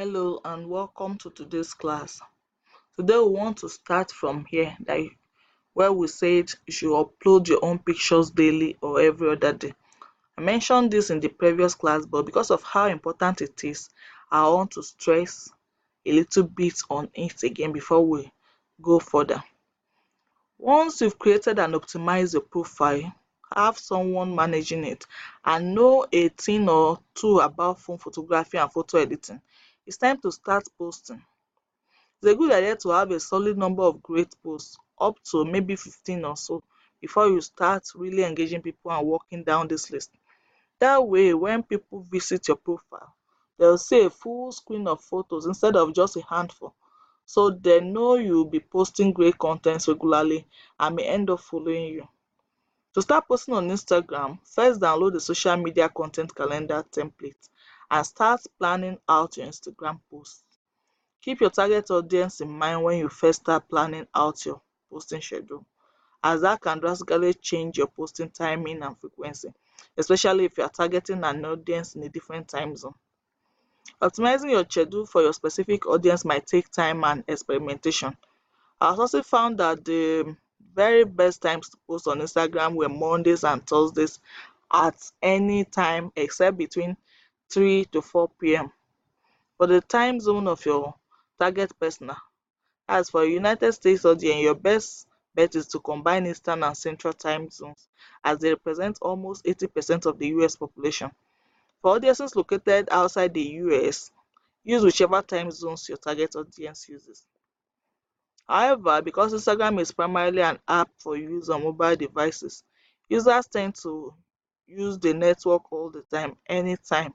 Hello and welcome to today's class. Today we want to start from here where we said you should upload your own pictures daily or every other day. I mentioned this in the previous class, but because of how important it is, I want to stress a little bit on it again before we go further. Once you've created and optimized your profile, have someone managing it, and know a thing or two about phone photography and photo editing, it's time to start posting. It's a good idea to have a solid number of great posts, up to maybe 15 or so, before you start really engaging people and walking down this list. That way, when people visit your profile, they'll see a full screen of photos instead of just a handful. So they know you'll be posting great content regularly and may end up following you. To start posting on Instagram, first download the social media content calendar template and start planning out your Instagram posts. Keep your target audience in mind when you first start planning out your posting schedule, as that can drastically change your posting timing and frequency, especially if you are targeting an audience in a different time zone. Optimizing your schedule for your specific audience might take time and experimentation. I've also found that the very best times to post on Instagram were Mondays and Thursdays at any time except between 3 to 4 p.m. for the time zone of your target persona. As for United States audience, your best bet is to combine Eastern and Central time zones, as they represent almost 80% of the US population. For audiences located outside the US, use whichever time zones your target audience uses. However, because Instagram is primarily an app for use on mobile devices, users tend to use the network all the time, anytime,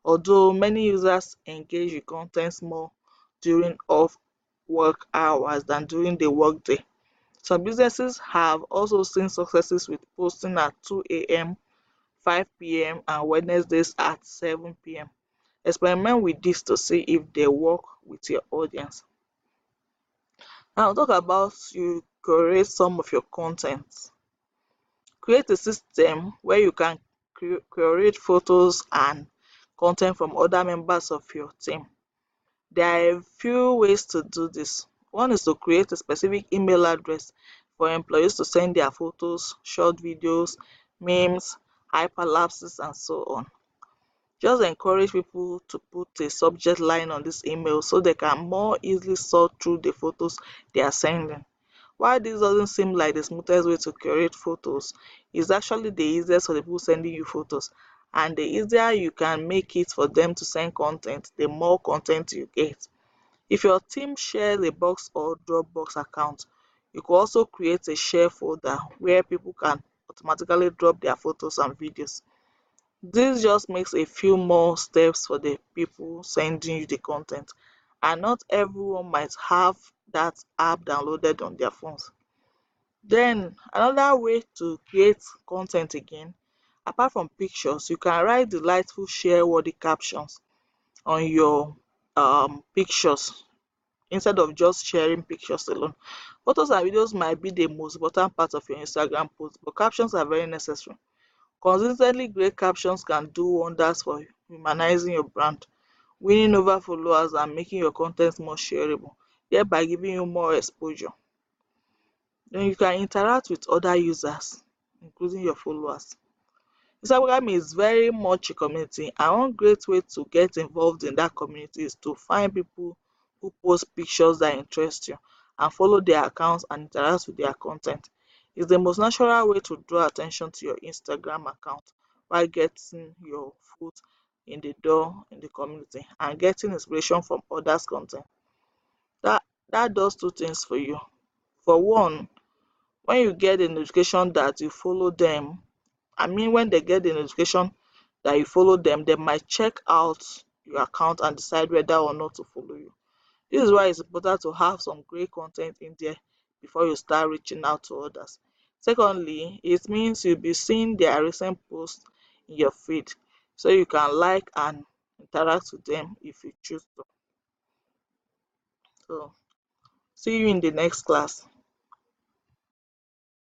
although many users engage with content more during off work hours than during the workday. Some businesses have also seen successes with posting at 2 a.m., 5 p.m., and Wednesdays at 7 p.m. Experiment with this to see if they work with your audience. Now, talk about you curate some of your content. Create a system where you can curate photos and content from other members of your team. There are a few ways to do this. One is to create a specific email address for employees to send their photos, short videos, memes, hyperlapses, and so on. Just encourage people to put a subject line on this email so they can more easily sort through the photos they are sending. While this doesn't seem like the smoothest way to curate photos, it's actually the easiest for the people sending you photos. And the easier you can make it for them to send content, the more content you get. If your team shares a Box or Dropbox account, you could also create a share folder where people can automatically drop their photos and videos. This just makes a few more steps for the people sending you the content, and not everyone might have that app downloaded on their phones. Then another way to create content again, apart from pictures, you can write delightful share-worthy captions on your pictures instead of just sharing pictures alone. Photos and videos might be the most important part of your Instagram post, but captions are very necessary. Consistently great captions can do wonders for humanizing your brand, winning over followers, and making your content more shareable, thereby giving you more exposure. Then you can interact with other users, including your followers. Instagram is very much a community, and one great way to get involved in that community is to find people who post pictures that interest you and follow their accounts and interact with their content. It's the most natural way to draw attention to your Instagram account while getting your foot in the door in the community and getting inspiration from others' content. That does two things for you. For one, when you get a notification that you follow them, when they get the notification that you follow them, they might check out your account and decide whether or not to follow you. This is why it's important to have some great content in there before you start reaching out to others. Secondly, it means you'll be seeing their recent posts in your feed, so you can like and interact with them if you choose to. So, see you in the next class.